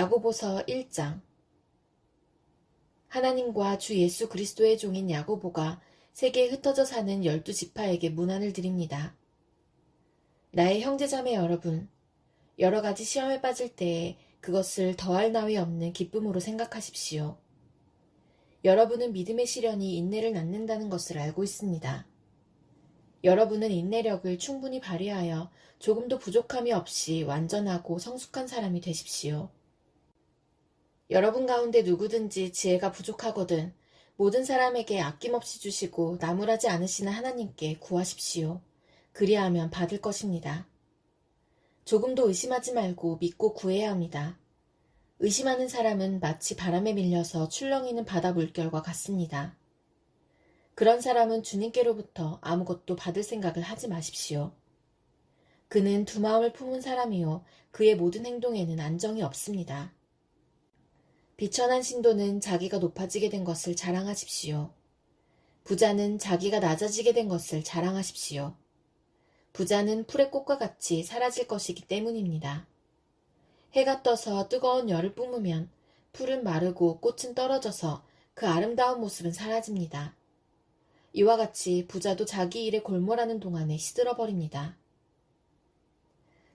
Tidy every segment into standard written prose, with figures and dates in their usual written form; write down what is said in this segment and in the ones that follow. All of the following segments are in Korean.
야고보서 1장. 하나님과 주 예수 그리스도의 종인 야고보가 세계에 흩어져 사는 12지파에게 문안을 드립니다. 나의 형제자매 여러분, 여러 가지 시험에 빠질 때에 그것을 더할 나위 없는 기쁨으로 생각하십시오. 여러분은 믿음의 시련이 인내를 낳는다는 것을 알고 있습니다. 여러분은 인내력을 충분히 발휘하여 조금도 부족함이 없이 완전하고 성숙한 사람이 되십시오. 여러분 가운데 누구든지 지혜가 부족하거든 모든 사람에게 아낌없이 주시고 나무라지 않으시는 하나님께 구하십시오. 그리하면 받을 것입니다. 조금도 의심하지 말고 믿고 구해야 합니다. 의심하는 사람은 마치 바람에 밀려서 출렁이는 바다 물결과 같습니다. 그런 사람은 주님께로부터 아무것도 받을 생각을 하지 마십시오. 그는 두 마음을 품은 사람이요 그의 모든 행동에는 안정이 없습니다. 비천한 신도는 자기가 높아지게 된 것을 자랑하십시오. 부자는 자기가 낮아지게 된 것을 자랑하십시오. 부자는 풀의 꽃과 같이 사라질 것이기 때문입니다. 해가 떠서 뜨거운 열을 뿜으면 풀은 마르고 꽃은 떨어져서 그 아름다운 모습은 사라집니다. 이와 같이 부자도 자기 일에 골몰하는 동안에 시들어버립니다.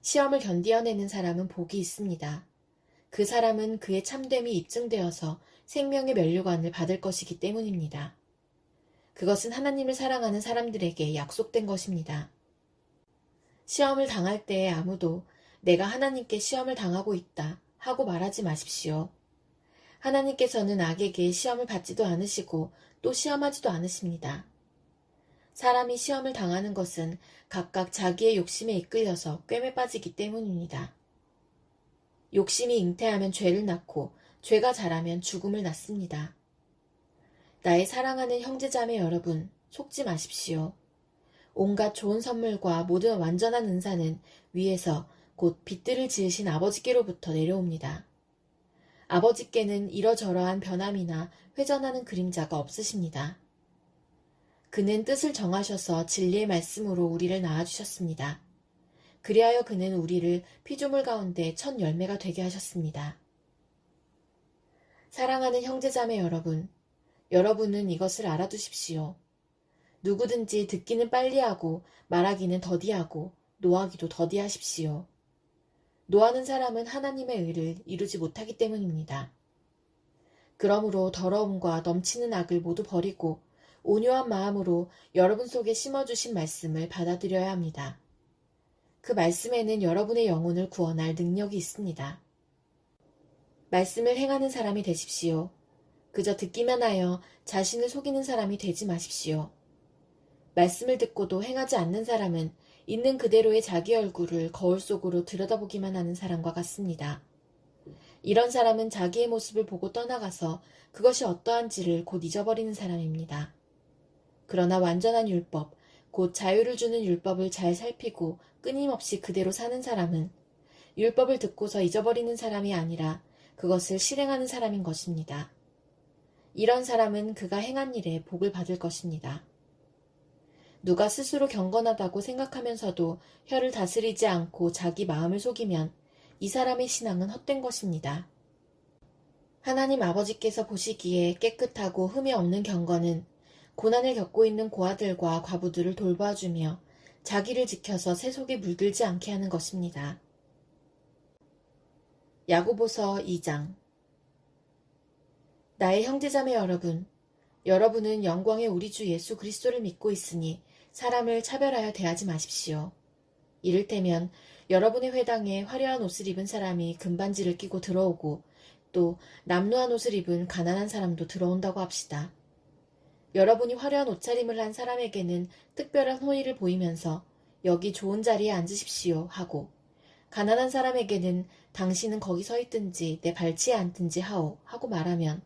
시험을 견디어내는 사람은 복이 있습니다. 그 사람은 그의 참됨이 입증되어서 생명의 면류관을 받을 것이기 때문입니다. 그것은 하나님을 사랑하는 사람들에게 약속된 것입니다. 시험을 당할 때에 아무도 내가 하나님께 시험을 당하고 있다 하고 말하지 마십시오. 하나님께서는 악에게 시험을 받지도 않으시고 또 시험하지도 않으십니다. 사람이 시험을 당하는 것은 각각 자기의 욕심에 이끌려서 꿰매 빠지기 때문입니다. 욕심이 잉태하면 죄를 낳고 죄가 자라면 죽음을 낳습니다. 나의 사랑하는 형제자매 여러분, 속지 마십시오. 온갖 좋은 선물과 모든 완전한 은사는 위에서 곧 빛들을 지으신 아버지께로부터 내려옵니다. 아버지께는 이러저러한 변함이나 회전하는 그림자가 없으십니다. 그는 뜻을 정하셔서 진리의 말씀으로 우리를 낳아주셨습니다. 그리하여 그는 우리를 피조물 가운데 첫 열매가 되게 하셨습니다. 사랑하는 형제자매 여러분, 여러분은 이것을 알아두십시오. 누구든지 듣기는 빨리 하고 말하기는 더디하고 노하기도 더디하십시오. 노하는 사람은 하나님의 의를 이루지 못하기 때문입니다. 그러므로 더러움과 넘치는 악을 모두 버리고 온유한 마음으로 여러분 속에 심어주신 말씀을 받아들여야 합니다. 그 말씀에는 여러분의 영혼을 구원할 능력이 있습니다. 말씀을 행하는 사람이 되십시오. 그저 듣기만 하여 자신을 속이는 사람이 되지 마십시오. 말씀을 듣고도 행하지 않는 사람은 있는 그대로의 자기 얼굴을 거울 속으로 들여다보기만 하는 사람과 같습니다. 이런 사람은 자기의 모습을 보고 떠나가서 그것이 어떠한지를 곧 잊어버리는 사람입니다. 그러나 완전한 율법, 곧 자유를 주는 율법을 잘 살피고 끊임없이 그대로 사는 사람은 율법을 듣고서 잊어버리는 사람이 아니라 그것을 실행하는 사람인 것입니다. 이런 사람은 그가 행한 일에 복을 받을 것입니다. 누가 스스로 경건하다고 생각하면서도 혀를 다스리지 않고 자기 마음을 속이면 이 사람의 신앙은 헛된 것입니다. 하나님 아버지께서 보시기에 깨끗하고 흠이 없는 경건은 고난을 겪고 있는 고아들과 과부들을 돌봐주며 자기를 지켜서 세속에 물들지 않게 하는 것입니다. 야고보서 2장. 나의 형제자매 여러분, 여러분은 영광의 우리 주 예수 그리스도를 믿고 있으니 사람을 차별하여 대하지 마십시오. 이를테면 여러분의 회당에 화려한 옷을 입은 사람이 금반지를 끼고 들어오고 또 남루한 옷을 입은 가난한 사람도 들어온다고 합시다. 여러분이 화려한 옷차림을 한 사람에게는 특별한 호의를 보이면서 여기 좋은 자리에 앉으십시오 하고 가난한 사람에게는 당신은 거기 서 있든지 내 발치에 앉든지 하오 하고 말하면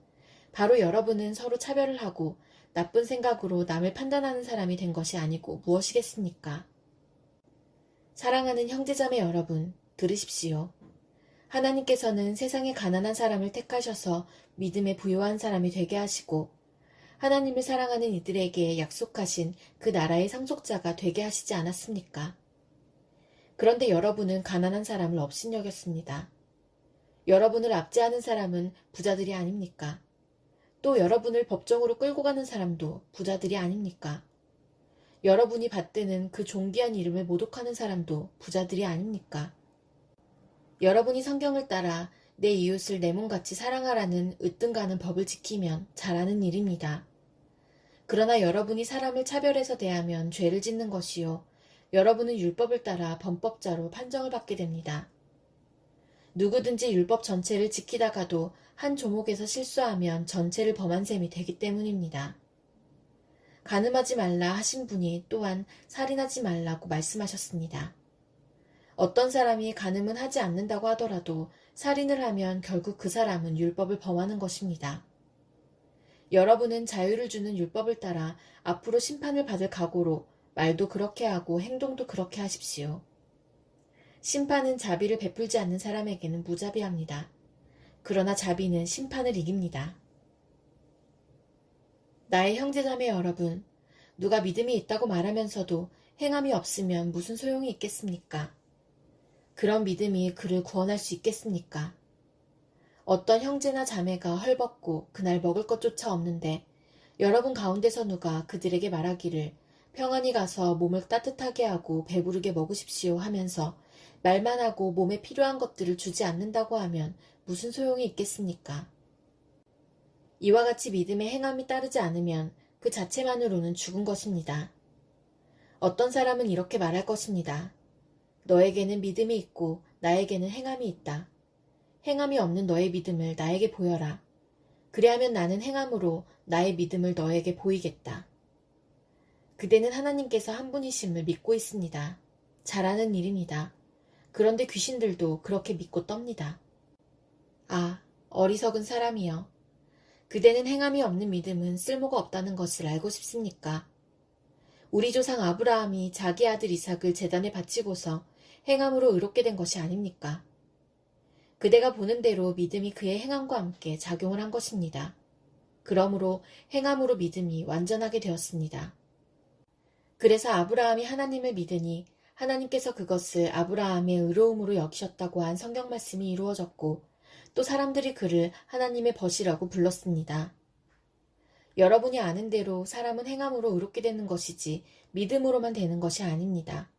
바로 여러분은 서로 차별을 하고 나쁜 생각으로 남을 판단하는 사람이 된 것이 아니고 무엇이겠습니까? 사랑하는 형제자매 여러분, 들으십시오. 하나님께서는 세상의 가난한 사람을 택하셔서 믿음에 부요한 사람이 되게 하시고 하나님을 사랑하는 이들에게 약속하신 그 나라의 상속자가 되게 하시지 않았습니까? 그런데 여러분은 가난한 사람을 업신여겼습니다. 여러분을 압제하는 사람은 부자들이 아닙니까? 또 여러분을 법정으로 끌고 가는 사람도 부자들이 아닙니까? 여러분이 받드는 그 존귀한 이름을 모독하는 사람도 부자들이 아닙니까? 여러분이 성경을 따라 내 이웃을 내 몸같이 사랑하라는 으뜸가는 법을 지키면 잘하는 일입니다. 그러나 여러분이 사람을 차별해서 대하면 죄를 짓는 것이요. 여러분은 율법을 따라 범법자로 판정을 받게 됩니다. 누구든지 율법 전체를 지키다가도 한 조목에서 실수하면 전체를 범한 셈이 되기 때문입니다. 간음하지 말라 하신 분이 또한 살인하지 말라고 말씀하셨습니다. 어떤 사람이 간음은 하지 않는다고 하더라도 살인을 하면 결국 그 사람은 율법을 범하는 것입니다. 여러분은 자유를 주는 율법을 따라 앞으로 심판을 받을 각오로 말도 그렇게 하고 행동도 그렇게 하십시오. 심판은 자비를 베풀지 않는 사람에게는 무자비합니다. 그러나 자비는 심판을 이깁니다. 나의 형제자매 여러분, 누가 믿음이 있다고 말하면서도 행함이 없으면 무슨 소용이 있겠습니까? 그런 믿음이 그를 구원할 수 있겠습니까? 어떤 형제나 자매가 헐벗고 그날 먹을 것조차 없는데 여러분 가운데서 누가 그들에게 말하기를 평안히 가서 몸을 따뜻하게 하고 배부르게 먹으십시오 하면서 말만 하고 몸에 필요한 것들을 주지 않는다고 하면 무슨 소용이 있겠습니까? 이와 같이 믿음의 행함이 따르지 않으면 그 자체만으로는 죽은 것입니다. 어떤 사람은 이렇게 말할 것입니다. 너에게는 믿음이 있고 나에게는 행함이 있다. 행함이 없는 너의 믿음을 나에게 보여라. 그리하면 나는 행함으로 나의 믿음을 너에게 보이겠다. 그대는 하나님께서 한 분이심을 믿고 있습니다. 잘하는 일입니다. 그런데 귀신들도 그렇게 믿고 떱니다. 아, 어리석은 사람이여. 그대는 행함이 없는 믿음은 쓸모가 없다는 것을 알고 싶습니까? 우리 조상 아브라함이 자기 아들 이삭을 제단에 바치고서 행함으로 의롭게 된 것이 아닙니까? 그대가 보는 대로 믿음이 그의 행함과 함께 작용을 한 것입니다. 그러므로 행함으로 믿음이 완전하게 되었습니다. 그래서 아브라함이 하나님을 믿으니 하나님께서 그것을 아브라함의 의로움으로 여기셨다고 한 성경 말씀이 이루어졌고 또 사람들이 그를 하나님의 벗이라고 불렀습니다. 여러분이 아는 대로 사람은 행함으로 의롭게 되는 것이지 믿음으로만 되는 것이 아닙니다.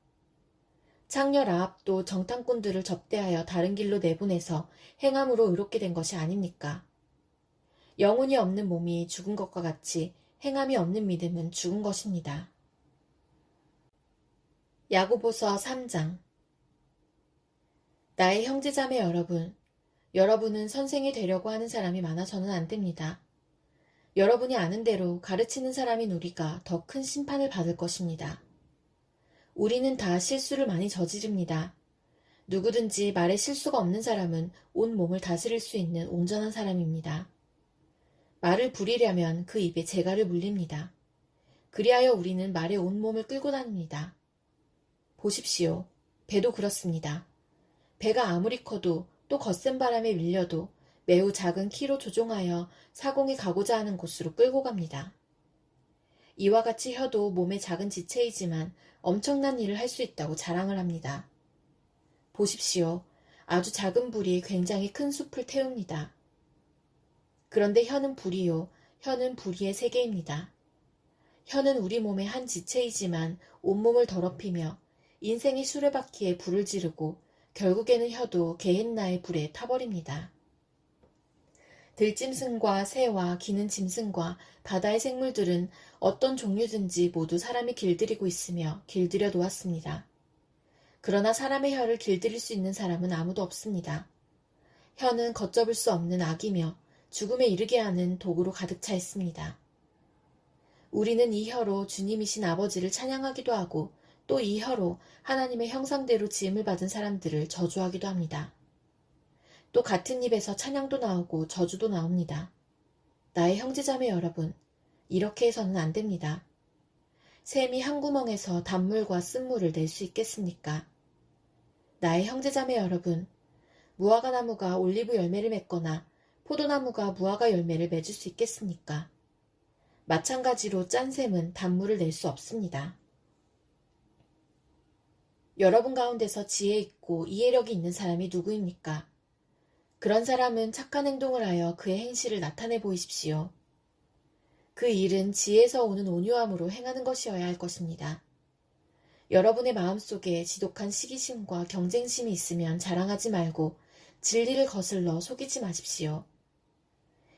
창녀 라합도 정탐꾼들을 접대하여 다른 길로 내보내서 행함으로 의롭게 된 것이 아닙니까? 영혼이 없는 몸이 죽은 것과 같이 행함이 없는 믿음은 죽은 것입니다. 야고보서 3장. 나의 형제자매 여러분, 여러분은 선생이 되려고 하는 사람이 많아서는 안 됩니다. 여러분이 아는 대로 가르치는 사람인 우리가 더 큰 심판을 받을 것입니다. 우리는 다 실수를 많이 저지릅니다. 누구든지 말에 실수가 없는 사람은 온 몸을 다스릴 수 있는 온전한 사람입니다. 말을 부리려면 그 입에 재갈을 물립니다. 그리하여 우리는 말에 온 몸을 끌고 다닙니다. 보십시오. 배도 그렇습니다. 배가 아무리 커도 또 거센 바람에 밀려도 매우 작은 키로 조종하여 사공에 가고자 하는 곳으로 끌고 갑니다. 이와 같이 혀도 몸의 작은 지체이지만 엄청난 일을 할 수 있다고 자랑을 합니다. 보십시오. 아주 작은 불이 굉장히 큰 숲을 태웁니다. 그런데 혀는 불이요. 혀는 불의의 세계입니다. 혀는 우리 몸의 한 지체이지만 온몸을 더럽히며 인생의 수레바퀴에 불을 지르고 결국에는 혀도 게헨나의 불에 타버립니다. 들짐승과 새와 기는 짐승과 바다의 생물들은 어떤 종류든지 모두 사람이 길들이고 있으며 길들여 놓았습니다. 그러나 사람의 혀를 길들일 수 있는 사람은 아무도 없습니다. 혀는 걷잡을 수 없는 악이며 죽음에 이르게 하는 도구로 가득 차 있습니다. 우리는 이 혀로 주님이신 아버지를 찬양하기도 하고 또 이 혀로 하나님의 형상대로 지음을 받은 사람들을 저주하기도 합니다. 또 같은 입에서 찬양도 나오고 저주도 나옵니다. 나의 형제자매 여러분, 이렇게 해서는 안 됩니다. 샘이 한 구멍에서 단물과 쓴물을 낼 수 있겠습니까? 나의 형제자매 여러분, 무화과나무가 올리브 열매를 맺거나 포도나무가 무화과 열매를 맺을 수 있겠습니까? 마찬가지로 짠 샘은 단물을 낼 수 없습니다. 여러분 가운데서 지혜 있고 이해력이 있는 사람이 누구입니까? 그런 사람은 착한 행동을 하여 그의 행실을 나타내 보이십시오. 그 일은 지혜에서 오는 온유함으로 행하는 것이어야 할 것입니다. 여러분의 마음속에 지독한 시기심과 경쟁심이 있으면 자랑하지 말고 진리를 거슬러 속이지 마십시오.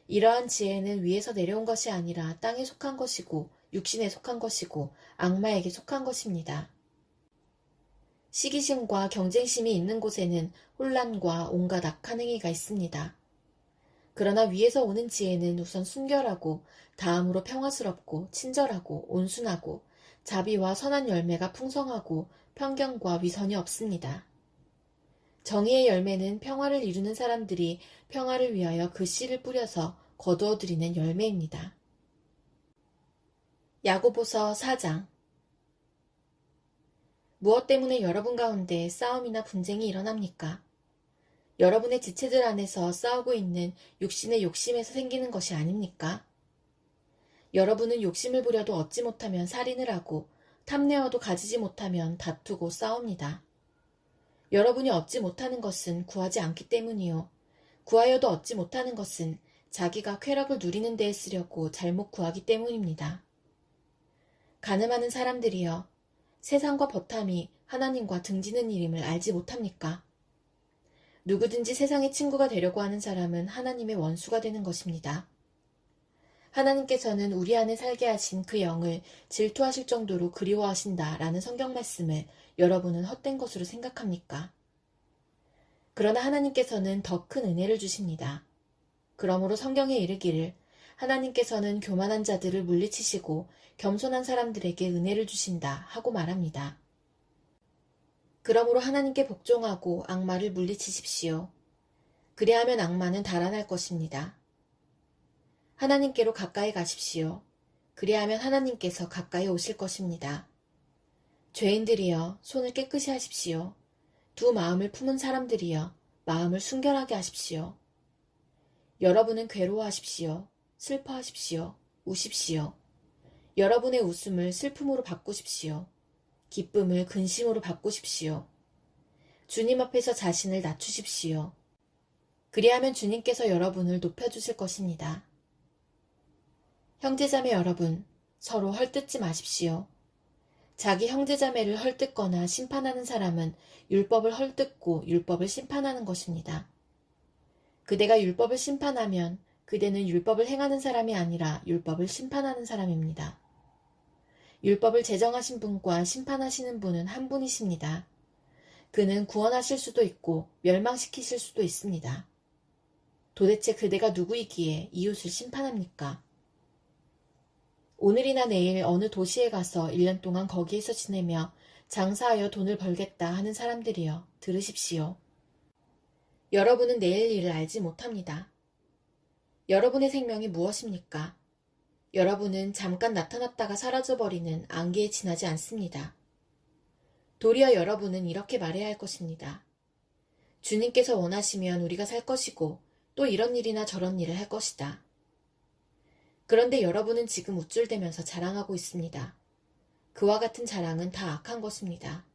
이러한 지혜는 위에서 내려온 것이 아니라 땅에 속한 것이고 육신에 속한 것이고 악마에게 속한 것입니다. 시기심과 경쟁심이 있는 곳에는 혼란과 온갖 악한 행위가 있습니다. 그러나 위에서 오는 지혜는 우선 순결하고 다음으로 평화스럽고 친절하고 온순하고 자비와 선한 열매가 풍성하고 편견과 위선이 없습니다. 정의의 열매는 평화를 이루는 사람들이 평화를 위하여 그 씨를 뿌려서 거두어들이는 열매입니다. 야고보서 4장. 무엇 때문에 여러분 가운데 싸움이나 분쟁이 일어납니까? 여러분의 지체들 안에서 싸우고 있는 육신의 욕심에서 생기는 것이 아닙니까? 여러분은 욕심을 부려도 얻지 못하면 살인을 하고 탐내어도 가지지 못하면 다투고 싸웁니다. 여러분이 얻지 못하는 것은 구하지 않기 때문이요. 구하여도 얻지 못하는 것은 자기가 쾌락을 누리는 데에 쓰려고 잘못 구하기 때문입니다. 가늠하는 사람들이여, 세상과 버탐이 하나님과 등지는 일임을 알지 못합니까? 누구든지 세상의 친구가 되려고 하는 사람은 하나님의 원수가 되는 것입니다. 하나님께서는 우리 안에 살게 하신 그 영을 질투하실 정도로 그리워하신다라는 성경 말씀을 여러분은 헛된 것으로 생각합니까? 그러나 하나님께서는 더 큰 은혜를 주십니다. 그러므로 성경에 이르기를 하나님께서는 교만한 자들을 물리치시고 겸손한 사람들에게 은혜를 주신다 하고 말합니다. 그러므로 하나님께 복종하고 악마를 물리치십시오. 그리하면 악마는 달아날 것입니다. 하나님께로 가까이 가십시오. 그리하면 하나님께서 가까이 오실 것입니다. 죄인들이여, 손을 깨끗이 하십시오. 두 마음을 품은 사람들이여, 마음을 순결하게 하십시오. 여러분은 괴로워하십시오. 슬퍼하십시오. 우십시오. 여러분의 웃음을 슬픔으로 바꾸십시오. 기쁨을 근심으로 바꾸십시오. 주님 앞에서 자신을 낮추십시오. 그리하면 주님께서 여러분을 높여주실 것입니다. 형제자매 여러분, 서로 헐뜯지 마십시오. 자기 형제자매를 헐뜯거나 심판하는 사람은 율법을 헐뜯고 율법을 심판하는 것입니다. 그대가 율법을 심판하면 그대는 율법을 행하는 사람이 아니라 율법을 심판하는 사람입니다. 율법을 제정하신 분과 심판하시는 분은 한 분이십니다. 그는 구원하실 수도 있고 멸망시키실 수도 있습니다. 도대체 그대가 누구이기에 이웃을 심판합니까? 오늘이나 내일 어느 도시에 가서 1년 동안 거기에서 지내며 장사하여 돈을 벌겠다 하는 사람들이여, 들으십시오. 여러분은 내일 일을 알지 못합니다. 여러분의 생명이 무엇입니까? 여러분은 잠깐 나타났다가 사라져버리는 안개에 지나지 않습니다. 도리어 여러분은 이렇게 말해야 할 것입니다. 주님께서 원하시면 우리가 살 것이고 또 이런 일이나 저런 일을 할 것이다. 그런데 여러분은 지금 우쭐대면서 자랑하고 있습니다. 그와 같은 자랑은 다 악한 것입니다.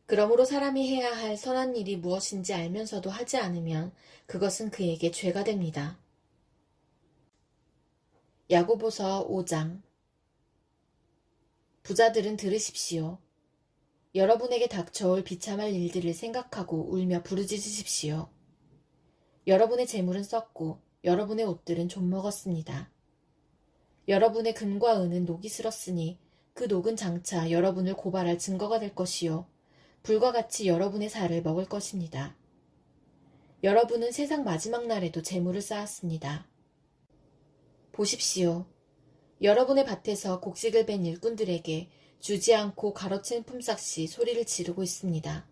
그러므로 사람이 해야 할 선한 일이 무엇인지 알면서도 하지 않으면 그것은 그에게 죄가 됩니다. 야고보서 5장. 부자들은 들으십시오. 여러분에게 닥쳐올 비참할 일들을 생각하고 울며 부르짖으십시오. 여러분의 재물은 썩고 여러분의 옷들은 좀먹었습니다. 여러분의 금과 은은 녹이 슬었으니 그 녹은 장차 여러분을 고발할 증거가 될 것이요 불과 같이 여러분의 살을 먹을 것입니다. 여러분은 세상 마지막 날에도 재물을 쌓았습니다. 보십시오. 여러분의 밭에서 곡식을 벤 일꾼들에게 주지 않고 가로챈 품삯이 소리를 지르고 있습니다.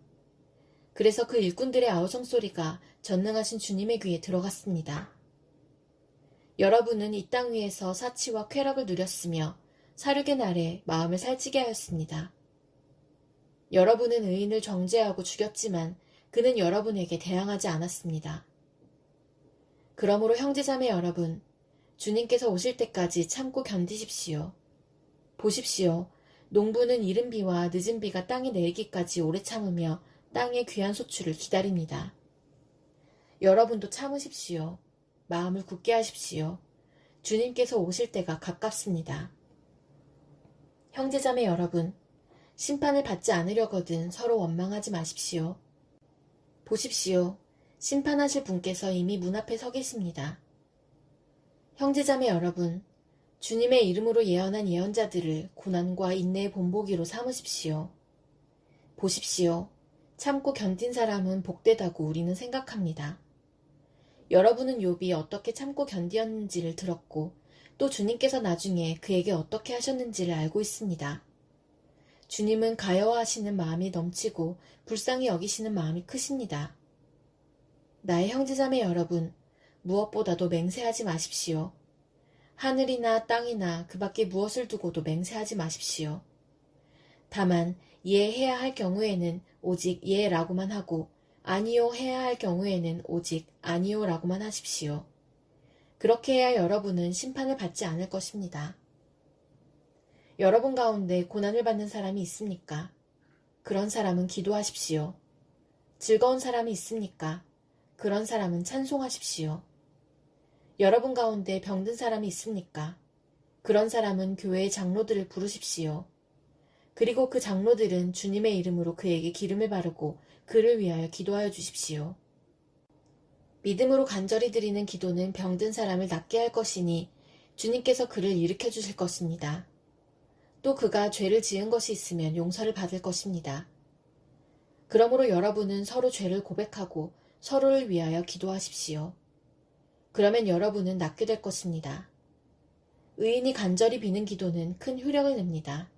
그래서 그 일꾼들의 아우성 소리가 전능하신 주님의 귀에 들어갔습니다. 여러분은 이 땅 위에서 사치와 쾌락을 누렸으며 사륙의 날에 마음을 살찌게 하였습니다. 여러분은 의인을 정죄하고 죽였지만 그는 여러분에게 대항하지 않았습니다. 그러므로 형제자매 여러분, 주님께서 오실 때까지 참고 견디십시오. 보십시오. 농부는 이른 비와 늦은 비가 땅에 내리기까지 오래 참으며 땅의 귀한 소출을 기다립니다. 여러분도 참으십시오. 마음을 굳게 하십시오. 주님께서 오실 때가 가깝습니다. 형제자매 여러분, 심판을 받지 않으려거든 서로 원망하지 마십시오. 보십시오. 심판하실 분께서 이미 문 앞에 서 계십니다. 형제자매 여러분, 주님의 이름으로 예언한 예언자들을 고난과 인내의 본보기로 삼으십시오. 보십시오. 참고 견딘 사람은 복되다고 우리는 생각합니다. 여러분은 욥이 어떻게 참고 견디었는지를 들었고 또 주님께서 나중에 그에게 어떻게 하셨는지를 알고 있습니다. 주님은 가여워하시는 마음이 넘치고 불쌍히 여기시는 마음이 크십니다. 나의 형제자매 여러분, 무엇보다도 맹세하지 마십시오. 하늘이나 땅이나 그 밖에 무엇을 두고도 맹세하지 마십시오. 다만 예해야 할 경우에는 오직 예라고만 하고 아니요 해야 할 경우에는 오직 아니요라고만 하십시오. 그렇게 해야 여러분은 심판을 받지 않을 것입니다. 여러분 가운데 고난을 받는 사람이 있습니까? 그런 사람은 기도하십시오. 즐거운 사람이 있습니까? 그런 사람은 찬송하십시오. 여러분 가운데 병든 사람이 있습니까? 그런 사람은 교회의 장로들을 부르십시오. 그리고 그 장로들은 주님의 이름으로 그에게 기름을 바르고 그를 위하여 기도하여 주십시오. 믿음으로 간절히 드리는 기도는 병든 사람을 낫게 할 것이니 주님께서 그를 일으켜 주실 것입니다. 또 그가 죄를 지은 것이 있으면 용서를 받을 것입니다. 그러므로 여러분은 서로 죄를 고백하고 서로를 위하여 기도하십시오. 그러면 여러분은 낫게 될 것입니다. 의인이 간절히 비는 기도는 큰 효력을 냅니다.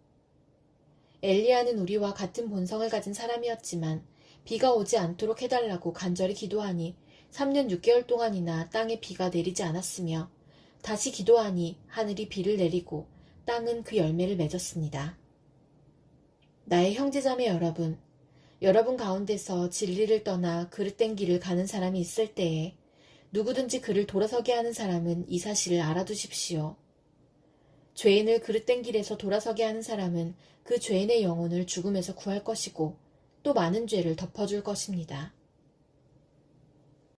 엘리야는 우리와 같은 본성을 가진 사람이었지만 비가 오지 않도록 해달라고 간절히 기도하니 3년 6개월 동안이나 땅에 비가 내리지 않았으며 다시 기도하니 하늘이 비를 내리고 땅은 그 열매를 맺었습니다. 나의 형제자매 여러분, 여러분 가운데서 진리를 떠나 그릇된 길을 가는 사람이 있을 때에 누구든지 그를 돌아서게 하는 사람은 이 사실을 알아두십시오. 죄인을 그릇된 길에서 돌아서게 하는 사람은 그 죄인의 영혼을 죽음에서 구할 것이고 또 많은 죄를 덮어줄 것입니다.